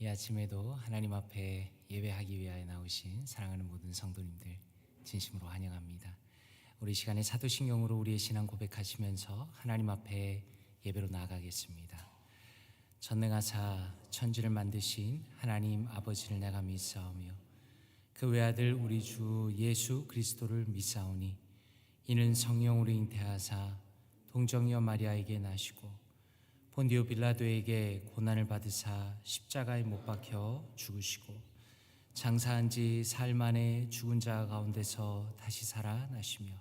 아침에도 하나님 앞에 예배하기 위하여 나오신 사랑하는 모든 성도님들 진심으로 환영합니다. 우리 시간에 사도신경으로 우리의 신앙 고백하시면서 하나님 앞에 예배로 나아가겠습니다. 전능하사 천지를 만드신 하나님 아버지를 내가 믿사오며 그 외아들 우리 주 예수 그리스도를 믿사오니 이는 성령으로 잉태하사 동정녀 마리아에게 나시고 본디오 빌라도에게 고난을 받으사 십자가에 못 박혀 죽으시고 장사한 지 사흘 만에 죽은 자 가운데서 다시 살아나시며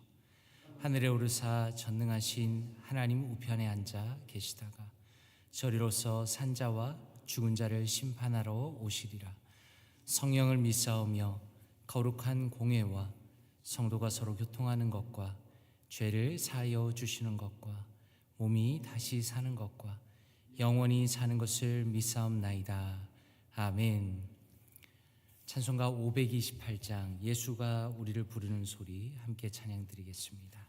하늘에 오르사 전능하신 하나님 우편에 앉아 계시다가 저리로서 산자와 죽은 자를 심판하러 오시리라. 성령을 믿사오며 거룩한 공회와 성도가 서로 교통하는 것과 죄를 사하여 주시는 것과 몸이 다시 사는 것과 영원히 사는 것을 믿사옵나이다. 아멘. 찬송가 528장 예수가 우리를 부르는 소리 함께 찬양 드리겠습니다.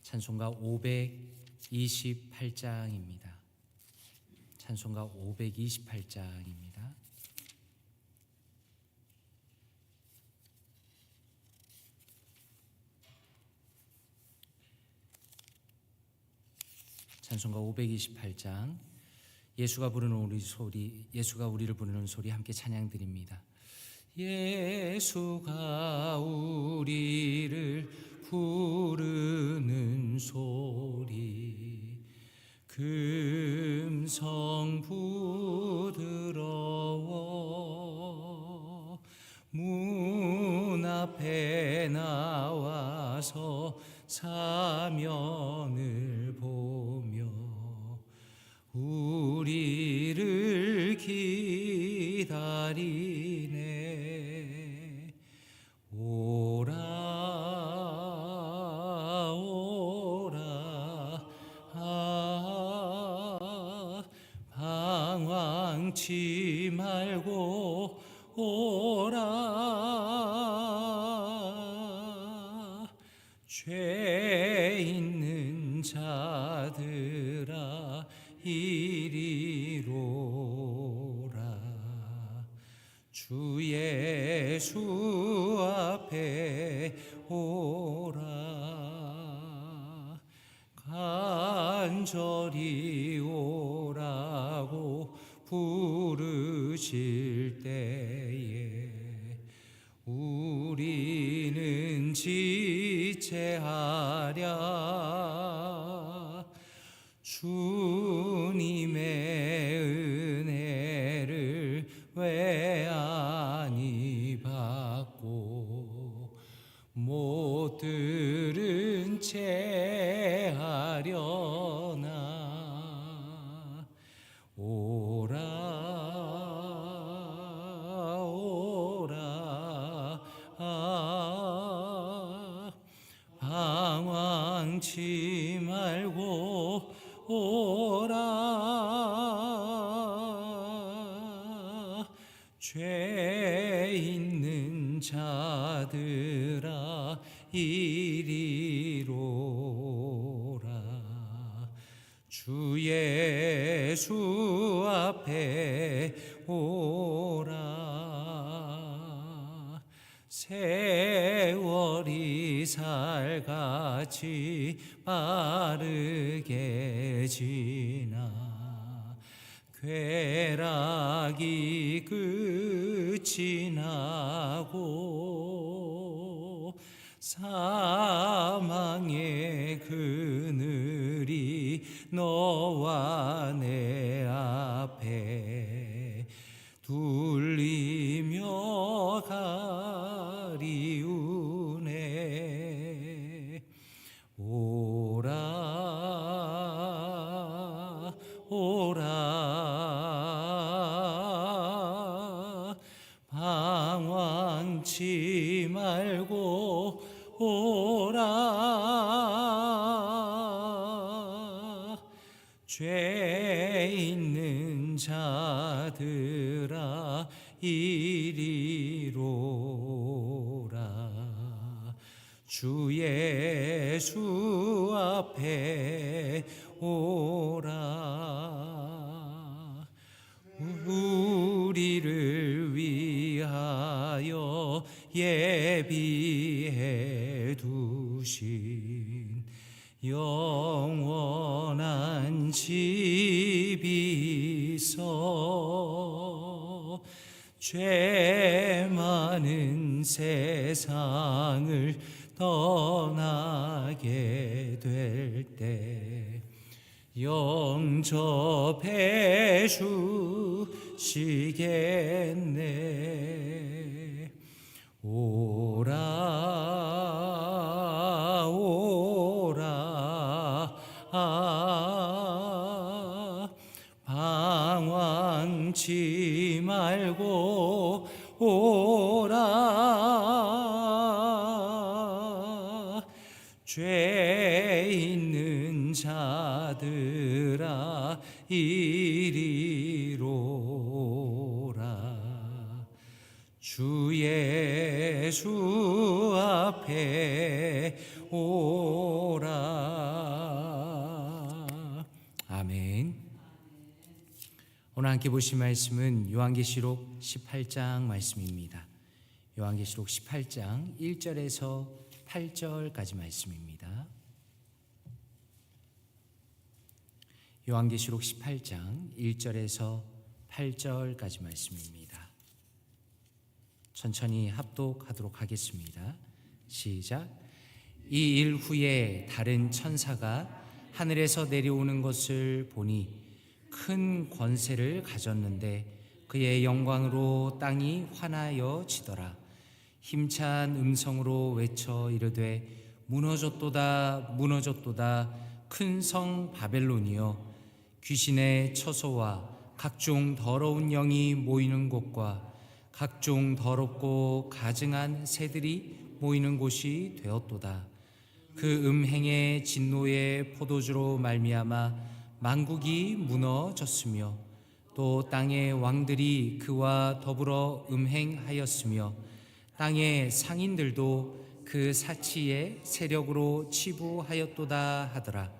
찬송가 528장입니다. 찬송가 528장입니다. 찬송가 528장 예수가 부르는 우리 소리, 예수가 우리를 부르는 소리 함께 찬양 드립니다. 예수가 우리를 부르는 소리 금성 부드러워 문 앞에 나와서 사면을 보며 우리를 기다리네. 오라 오라 방황치 말고 오라. 죄 있는 자들아 이리로라. 주 예수 앞에 오라. 간절히 오라고 부르실 때에 우리는 지체하랴. 주님의 은혜를 왜 아니 받고 못 들은 채 하려나. 오라 오라 방황치 말고 오라. 죄 있는 자들아 이리로라. 주 예수 앞에 오라. 세월이 살같이 빠르게 지나 쾌락이 끝이 나고 사망의 그늘이 너와 내 앞에 둘리며 가리우네. 오라 오라 방황치 말고 오라. 죄 있는 자들아 이리로라. 주 예수 앞에 오라. 우리를 예비해 두신 영원한 집이 있어 죄 많은 세상을 떠나게 될 때 영접해 주시겠네. 오라 오라 방황치 말고 오라. 죄 있는 자들아 이리로 오라. 주 예수 앞에 오라. 아멘. 오늘 함께 보실 말씀은 요한계시록 18장 말씀입니다. 요한계시록 18장 1절에서 8절까지 말씀입니다. 요한계시록 18장 1절에서 8절까지 말씀입니다. 천천히 합독하도록 하겠습니다. 시작. 이 일 후에 다른 천사가 하늘에서 내려오는 것을 보니 큰 권세를 가졌는데 그의 영광으로 땅이 환하여지더라. 힘찬 음성으로 외쳐 이르되 무너졌도다 무너졌도다 큰 성 바벨론이여, 귀신의 처소와 각종 더러운 영이 모이는 곳과 각종 더럽고 가증한 새들이 모이는 곳이 되었도다. 그 음행의 진노의 포도주로 말미암아 만국이 무너졌으며 또 땅의 왕들이 그와 더불어 음행하였으며 땅의 상인들도 그 사치의 세력으로 치부하였도다 하더라.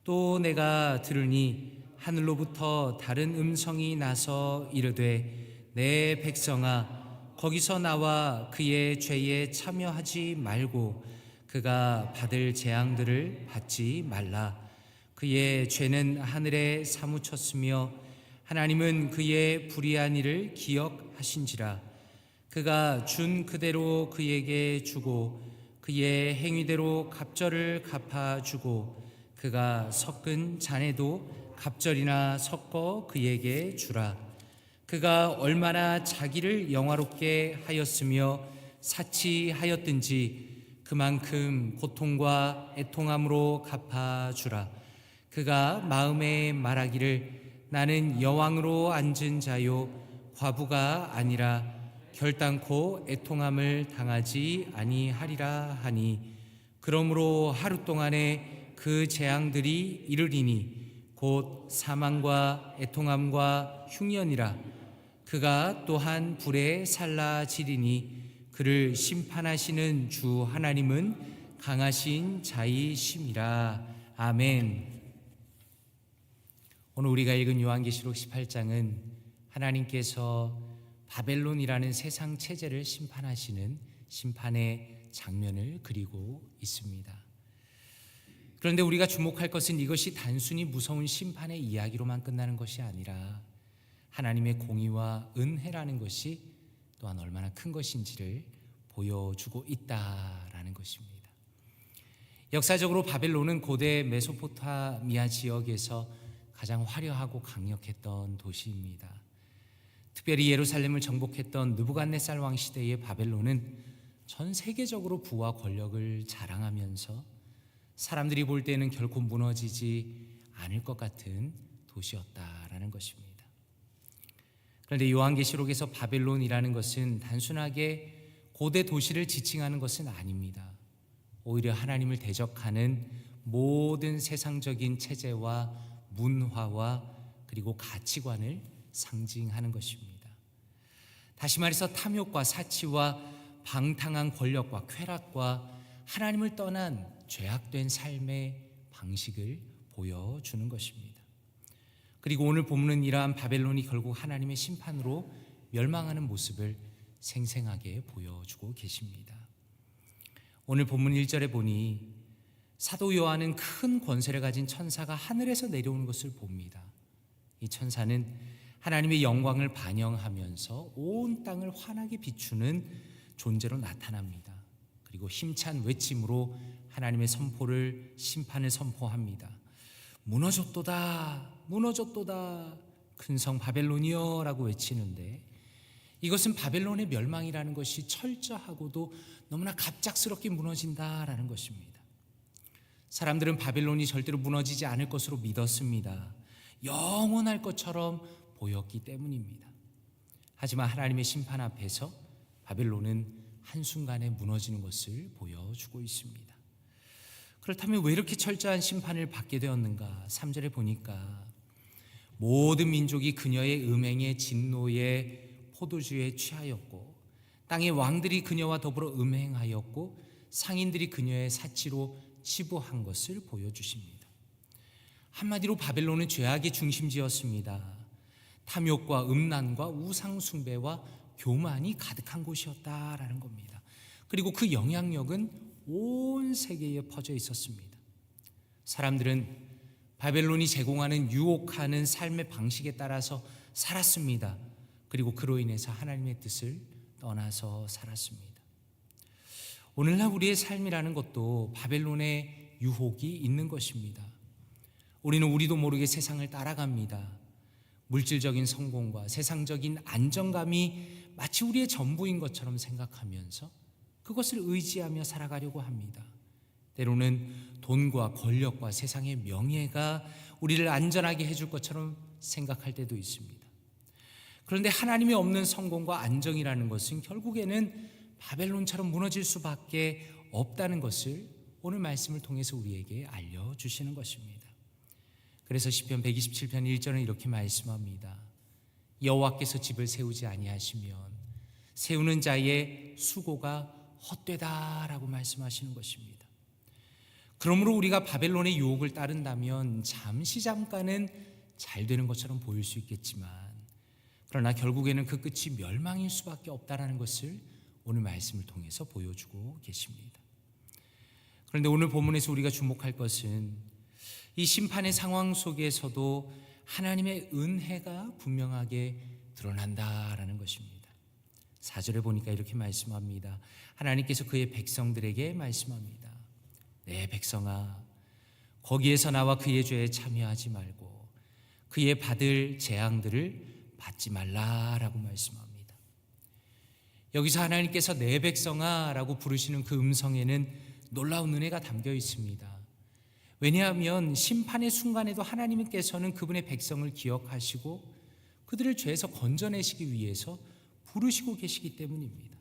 또 내가 들으니 하늘로부터 다른 음성이 나서 이르되 내 백성아 거기서 나와 그의 죄에 참여하지 말고 그가 받을 재앙들을 받지 말라. 그의 죄는 하늘에 사무쳤으며 하나님은 그의 불의한 일을 기억하신지라. 그가 준 그대로 그에게 주고 그의 행위대로 갑절을 갚아주고 그가 섞은 잔에도 갑절이나 섞어 그에게 주라. 그가 얼마나 자기를 영화롭게 하였으며 사치하였든지 그만큼 고통과 애통함으로 갚아주라. 그가 마음에 말하기를 나는 여왕으로 앉은 자요 과부가 아니라 결단코 애통함을 당하지 아니하리라 하니, 그러므로 하루 동안에 그 재앙들이 이르리니 곧 사망과 애통함과 흉년이라. 그가 또한 불에 살라지리니 그를 심판하시는 주 하나님은 강하신 자이심이라. 아멘. 오늘 우리가 읽은 요한계시록 18장은 하나님께서 바벨론이라는 세상 체제를 심판하시는 심판의 장면을 그리고 있습니다. 그런데 우리가 주목할 것은 이것이 단순히 무서운 심판의 이야기로만 끝나는 것이 아니라 하나님의 공의와 은혜라는 것이 또한 얼마나 큰 것인지를 보여주고 있다라는 것입니다. 역사적으로 바벨론은 고대 메소포타미아 지역에서 가장 화려하고 강력했던 도시입니다. 특별히 예루살렘을 정복했던 느부갓네살 왕 시대의 바벨론은 전 세계적으로 부와 권력을 자랑하면서 사람들이 볼 때는 결코 무너지지 않을 것 같은 도시였다라는 것입니다. 그런데 요한계시록에서 바벨론이라는 것은 단순하게 고대 도시를 지칭하는 것은 아닙니다. 오히려 하나님을 대적하는 모든 세상적인 체제와 문화와 그리고 가치관을 상징하는 것입니다. 다시 말해서 탐욕과 사치와 방탕한 권력과 쾌락과 하나님을 떠난 죄악된 삶의 방식을 보여주는 것입니다. 그리고 오늘 본문은 이러한 바벨론이 결국 하나님의 심판으로 멸망하는 모습을 생생하게 보여주고 계십니다. 오늘 본문 1절에 보니 사도 요한은 큰 권세를 가진 천사가 하늘에서 내려오는 것을 봅니다. 이 천사는 하나님의 영광을 반영하면서 온 땅을 환하게 비추는 존재로 나타납니다. 그리고 힘찬 외침으로 하나님의 심판을 선포합니다. 무너졌도다, 무너졌도다, 큰 성 바벨론이여 라고 외치는데, 이것은 바벨론의 멸망이라는 것이 철저하고도 너무나 갑작스럽게 무너진다라는 것입니다. 사람들은 바벨론이 절대로 무너지지 않을 것으로 믿었습니다. 영원할 것처럼 보였기 때문입니다. 하지만 하나님의 심판 앞에서 바벨론은 한순간에 무너지는 것을 보여주고 있습니다. 그렇다면 왜 이렇게 철저한 심판을 받게 되었는가? 3절에 보니까 모든 민족이 그녀의 음행의 진노의 포도주에 취하였고, 땅의 왕들이 그녀와 더불어 음행하였고, 상인들이 그녀의 사치로 치부한 것을 보여주십니다. 한마디로 바벨론은 죄악의 중심지였습니다. 탐욕과 음란과 우상숭배와 교만이 가득한 곳이었다라는 겁니다. 그리고 그 영향력은 온 세계에 퍼져 있었습니다. 사람들은 바벨론이 제공하는 유혹하는 삶의 방식에 따라서 살았습니다. 그리고 그로 인해서 하나님의 뜻을 떠나서 살았습니다. 오늘날 우리의 삶이라는 것도 바벨론의 유혹이 있는 것입니다. 우리는 우리도 모르게 세상을 따라갑니다. 물질적인 성공과 세상적인 안정감이 마치 우리의 전부인 것처럼 생각하면서 그것을 의지하며 살아가려고 합니다. 때로는 돈과 권력과 세상의 명예가 우리를 안전하게 해줄 것처럼 생각할 때도 있습니다. 그런데 하나님이 없는 성공과 안정이라는 것은 결국에는 바벨론처럼 무너질 수밖에 없다는 것을 오늘 말씀을 통해서 우리에게 알려주시는 것입니다. 그래서 시편 127편 1절은 이렇게 말씀합니다. 여호와께서 집을 세우지 아니하시면 세우는 자의 수고가 헛되다라고 말씀하시는 것입니다. 그러므로 우리가 바벨론의 유혹을 따른다면 잠깐은 잘 되는 것처럼 보일 수 있겠지만, 그러나 결국에는 그 끝이 멸망일 수밖에 없다는 것을 오늘 말씀을 통해서 보여주고 계십니다. 그런데 오늘 본문에서 우리가 주목할 것은 이 심판의 상황 속에서도 하나님의 은혜가 분명하게 드러난다라는 것입니다. 4절에 보니까 이렇게 말씀합니다. 하나님께서 그의 백성들에게 말씀합니다. 내 백성아, 거기에서 나와 그의 죄에 참여하지 말고 그의 받을 재앙들을 받지 말라라고 말씀합니다. 여기서 하나님께서 내 백성아 라고 부르시는 그 음성에는 놀라운 은혜가 담겨 있습니다. 왜냐하면 심판의 순간에도 하나님께서는 그분의 백성을 기억하시고 그들을 죄에서 건져내시기 위해서 부르시고 계시기 때문입니다.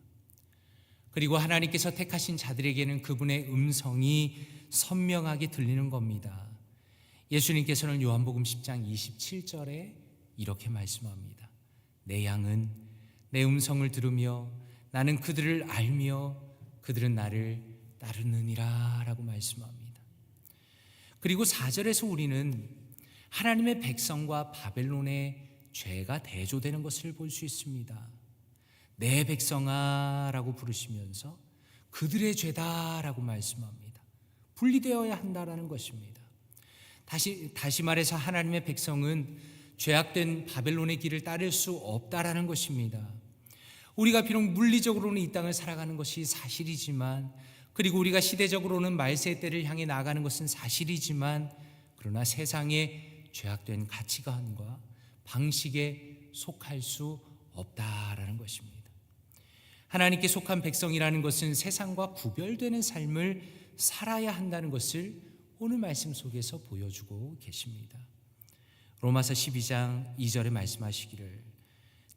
그리고 하나님께서 택하신 자들에게는 그분의 음성이 선명하게 들리는 겁니다. 예수님께서는 요한복음 10장 27절에 이렇게 말씀합니다. 내 양은 내 음성을 들으며 나는 그들을 알며 그들은 나를 따르느니라 라고 말씀합니다. 그리고 4절에서 우리는 하나님의 백성과 바벨론의 죄가 대조되는 것을 볼 수 있습니다. 내 백성아 라고 부르시면서 그들의 죄다라고 말씀합니다. 분리되어야 한다라는 것입니다. 다시 말해서 하나님의 백성은 죄악된 바벨론의 길을 따를 수 없다라는 것입니다. 우리가 비록 물리적으로는 이 땅을 살아가는 것이 사실이지만, 그리고 우리가 시대적으로는 말세의 때를 향해 나아가는 것은 사실이지만, 그러나 세상의 죄악된 가치관과 방식에 속할 수 없다라는 것입니다. 하나님께 속한 백성이라는 것은 세상과 구별되는 삶을 살아야 한다는 것을 오늘 말씀 속에서 보여주고 계십니다. 로마서 12장 2절에 말씀하시기를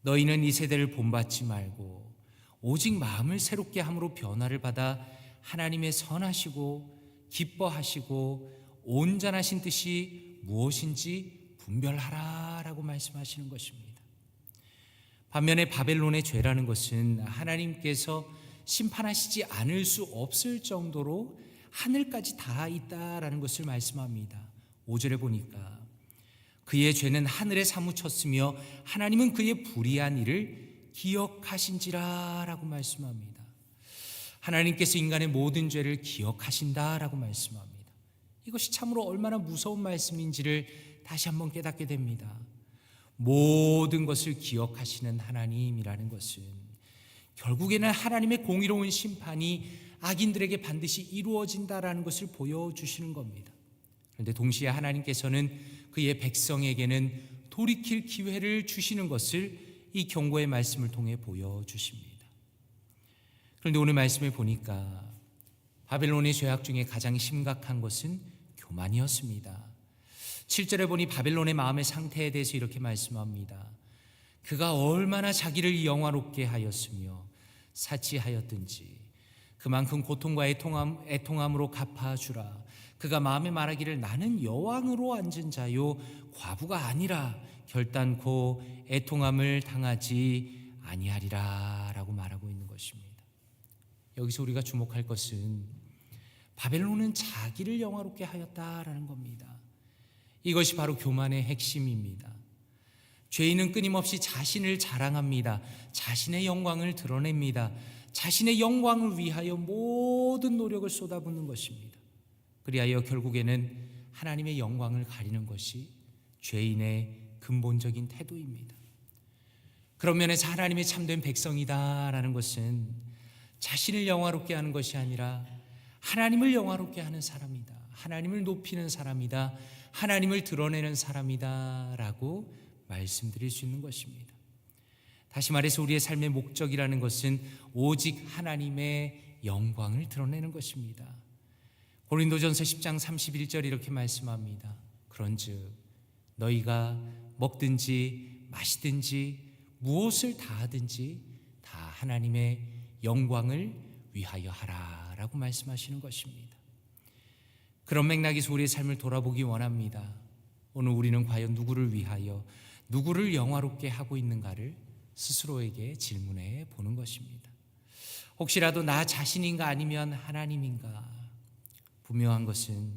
너희는 이 세대를 본받지 말고 오직 마음을 새롭게 함으로 변화를 받아 하나님의 선하시고 기뻐하시고 온전하신 뜻이 무엇인지 분별하라라고 말씀하시는 것입니다. 반면에 바벨론의 죄라는 것은 하나님께서 심판하시지 않을 수 없을 정도로 하늘까지 닿아 있다라는 것을 말씀합니다. 5절에 보니까 그의 죄는 하늘에 사무쳤으며 하나님은 그의 불의한 일을 기억하신지라 라고 말씀합니다. 하나님께서 인간의 모든 죄를 기억하신다라고 말씀합니다. 이것이 참으로 얼마나 무서운 말씀인지를 다시 한번 깨닫게 됩니다. 모든 것을 기억하시는 하나님이라는 것은 결국에는 하나님의 공의로운 심판이 악인들에게 반드시 이루어진다라는 것을 보여주시는 겁니다. 그런데 동시에 하나님께서는 그의 백성에게는 돌이킬 기회를 주시는 것을 이 경고의 말씀을 통해 보여주십니다. 그런데 오늘 말씀을 보니까 바벨론의 죄악 중에 가장 심각한 것은 교만이었습니다. 7절에 보니 바벨론의 마음의 상태에 대해서 이렇게 말씀합니다. 그가 얼마나 자기를 영화롭게 하였으며 사치하였든지 그만큼 고통과 애통함으로 갚아주라. 그가 마음에 말하기를 나는 여왕으로 앉은 자요 과부가 아니라 결단코 애통함을 당하지 아니하리라 라고 말하고 있는 것입니다. 여기서 우리가 주목할 것은 바벨론은 자기를 영화롭게 하였다라는 겁니다. 이것이 바로 교만의 핵심입니다. 죄인은 끊임없이 자신을 자랑합니다. 자신의 영광을 드러냅니다. 자신의 영광을 위하여 모든 노력을 쏟아붓는 것입니다. 그리하여 결국에는 하나님의 영광을 가리는 것이 죄인의 근본적인 태도입니다. 그런 면에서 하나님의 참된 백성이다라는 것은 자신을 영화롭게 하는 것이 아니라 하나님을 영화롭게 하는 사람이다. 하나님을 높이는 사람이다. 하나님을 드러내는 사람이다 라고 말씀드릴 수 있는 것입니다. 다시 말해서 우리의 삶의 목적이라는 것은 오직 하나님의 영광을 드러내는 것입니다. 고린도전서 10장 31절 이렇게 말씀합니다. 그런즉 너희가 먹든지 마시든지 무엇을 다 하든지 다 하나님의 영광을 위하여 하라 라고 말씀하시는 것입니다. 그런 맥락에서 우리의 삶을 돌아보기 원합니다. 오늘 우리는 과연 누구를 위하여 누구를 영화롭게 하고 있는가를 스스로에게 질문해 보는 것입니다. 혹시라도 나 자신인가 아니면 하나님인가? 분명한 것은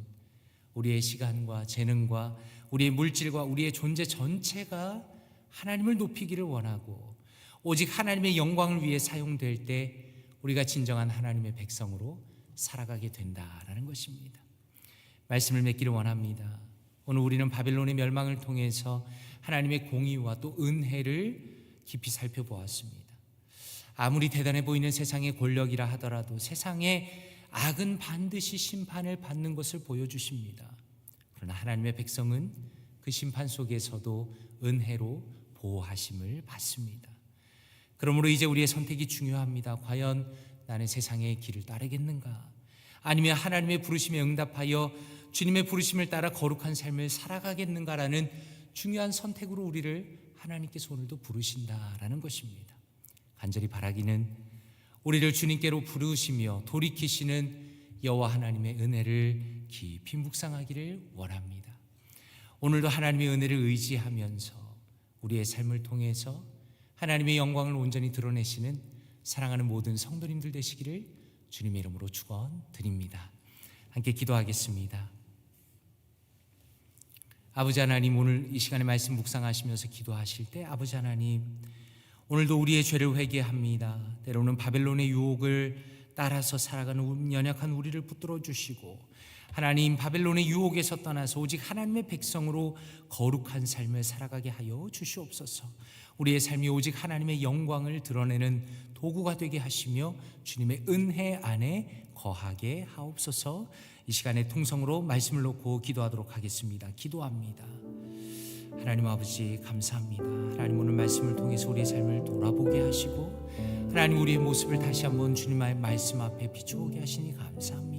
우리의 시간과 재능과 우리의 물질과 우리의 존재 전체가 하나님을 높이기를 원하고 오직 하나님의 영광을 위해 사용될 때 우리가 진정한 하나님의 백성으로 살아가게 된다라는 것입니다. 말씀을 맺기를 원합니다. 오늘 우리는 바벨론의 멸망을 통해서 하나님의 공의와 또 은혜를 깊이 살펴보았습니다. 아무리 대단해 보이는 세상의 권력이라 하더라도 세상의 악은 반드시 심판을 받는 것을 보여주십니다. 그러나 하나님의 백성은 그 심판 속에서도 은혜로 보호하심을 받습니다. 그러므로 이제 우리의 선택이 중요합니다. 과연 나는 세상의 길을 따르겠는가? 아니면 하나님의 부르심에 응답하여 주님의 부르심을 따라 거룩한 삶을 살아가겠는가라는 중요한 선택으로 우리를 하나님께서 오늘도 부르신다라는 것입니다. 간절히 바라기는 우리를 주님께로 부르시며 돌이키시는 여호와 하나님의 은혜를 깊이 묵상하기를 원합니다. 오늘도 하나님의 은혜를 의지하면서 우리의 삶을 통해서 하나님의 영광을 온전히 드러내시는 사랑하는 모든 성도님들 되시기를 주님의 이름으로 축원드립니다. 함께 기도하겠습니다. 아버지 하나님, 오늘 이 시간에 말씀 묵상하시면서 기도하실 때 아버지 하나님, 오늘도 우리의 죄를 회개합니다. 때로는 바벨론의 유혹을 따라서 살아가는 연약한 우리를 붙들어 주시고 하나님, 바벨론의 유혹에서 떠나서 오직 하나님의 백성으로 거룩한 삶을 살아가게 하여 주시옵소서. 우리의 삶이 오직 하나님의 영광을 드러내는 도구가 되게 하시며 주님의 은혜 안에 거하게 하옵소서. 이 시간에 통성으로 말씀을 놓고 기도하도록 하겠습니다. 기도합니다. 하나님 아버지 감사합니다. 하나님 오늘 말씀을 통해서 우리의 삶을 돌아보게 하시고 하나님 우리의 모습을 다시 한번 주님의 말씀 앞에 비추게 하시니 감사합니다.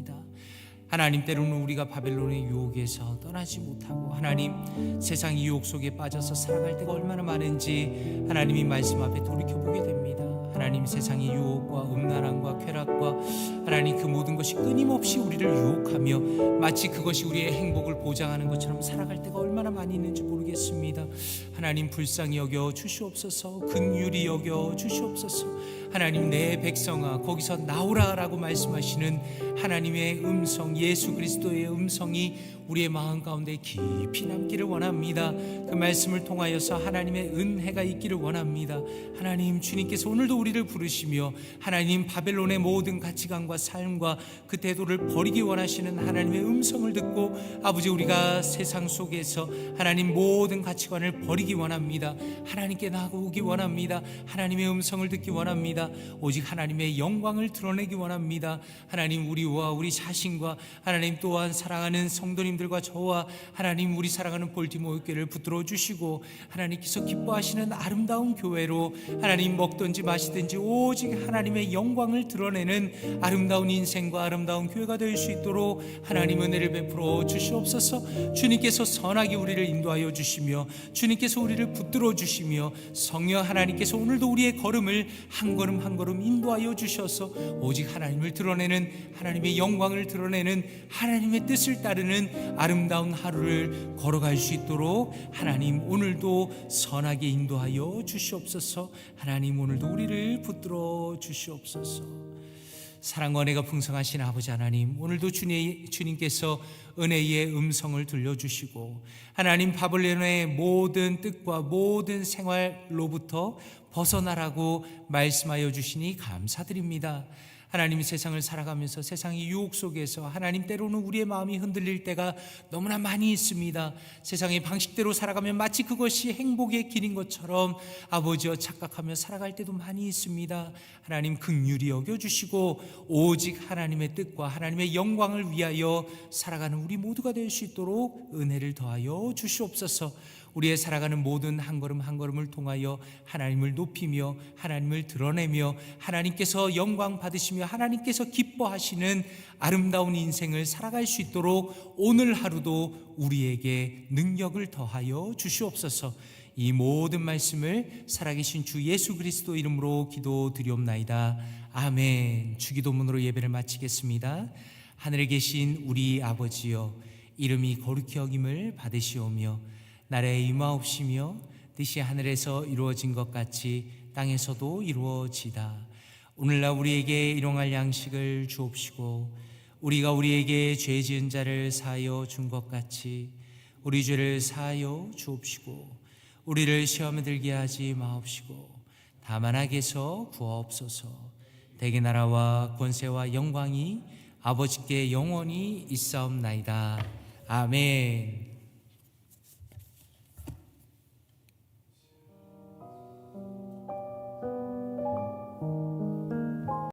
하나님, 때로는 우리가 바벨론의 유혹에서 떠나지 못하고 하나님 세상의 유혹 속에 빠져서 살아갈 때가 얼마나 많은지 하나님이 말씀 앞에 돌이켜보게 됩니다. 하나님, 세상의 유혹과 음란함과 쾌락과 하나님 그 모든 것이 끊임없이 우리를 유혹하며 마치 그것이 우리의 행복을 보장하는 것처럼 살아갈 때가 얼마나 많이 있는지 모르겠습니다. 하나님 불쌍히 여겨 주시옵소서. 긍휼히 여겨 주시옵소서. 하나님 내 백성아 거기서 나오라라고 말씀하시는 하나님의 음성, 예수 그리스도의 음성이 우리의 마음 가운데 깊이 남기를 원합니다. 그 말씀을 통하여서 하나님의 은혜가 있기를 원합니다. 하나님 주님께서 오늘도 우리를 부르시며 하나님 바벨론의 모든 가치관과 삶과 그 태도를 버리기 원하시는 하나님의 음성을 듣고 아버지 우리가 세상 속에서 하나님 모든 가치관을 버리기 원합니다. 하나님께 나아오기 원합니다. 하나님의 음성을 듣기 원합니다. 오직 하나님의 영광을 드러내기 원합니다. 하나님 우리와 우리 자신과 하나님 또한 사랑하는 성도님들과 저와 하나님 우리 사랑하는 볼티모어 교회를 붙들어 주시고 하나님께서 기뻐하시는 아름다운 교회로 하나님 먹든지 마시든지 오직 하나님의 영광을 드러내는 아름다운 인생과 아름다운 교회가 될 수 있도록 하나님 은혜를 베풀어 주시옵소서. 주님께서 선하게 우리를 인도하여 주시며 주님께서 우리를 붙들어 주시며 성령 하나님께서 오늘도 우리의 걸음을 한 걸음 한 걸음 인도하여 주셔서 오직 하나님을 드러내는 하나님의 영광을 드러내는 하나님의 뜻을 따르는 아름다운 하루를 걸어갈 수 있도록 하나님 오늘도 선하게 인도하여 주시옵소서. 하나님 오늘도 우리를 붙들어 주시옵소서. 사랑과 은혜가 풍성하신 아버지 하나님, 오늘도 주님께서 은혜의 음성을 들려주시고 하나님 바벨론의 모든 뜻과 모든 생활로부터 벗어나라고 말씀하여 주시니 감사드립니다. 하나님 세상을 살아가면서 세상의 유혹 속에서 하나님 때로는 우리의 마음이 흔들릴 때가 너무나 많이 있습니다. 세상의 방식대로 살아가면 마치 그것이 행복의 길인 것처럼 아버지여 착각하며 살아갈 때도 많이 있습니다. 하나님 긍휼히 여겨주시고 오직 하나님의 뜻과 하나님의 영광을 위하여 살아가는 우리 모두가 될 수 있도록 은혜를 더하여 주시옵소서. 우리의 살아가는 모든 한 걸음 한 걸음을 통하여 하나님을 높이며 하나님을 드러내며 하나님께서 영광 받으시며 하나님께서 기뻐하시는 아름다운 인생을 살아갈 수 있도록 오늘 하루도 우리에게 능력을 더하여 주시옵소서. 이 모든 말씀을 살아계신 주 예수 그리스도 이름으로 기도드리옵나이다. 아멘. 주기도문으로 예배를 마치겠습니다. 하늘에 계신 우리 아버지여, 이름이 거룩히 여김을 받으시오며 나라의 임하옵시며 뜻이 하늘에서 이루어진 것 같이 땅에서도 이루어지다. 오늘날 우리에게 일용할 양식을 주옵시고 우리가 우리에게 죄 지은 자를 사하여 준 것 같이 우리 죄를 사하여 주옵시고 우리를 시험에 들게 하지 마옵시고 다만 악에서 구하옵소서. 대개 나라와 권세와 영광이 아버지께 영원히 있사옵나이다. 아멘.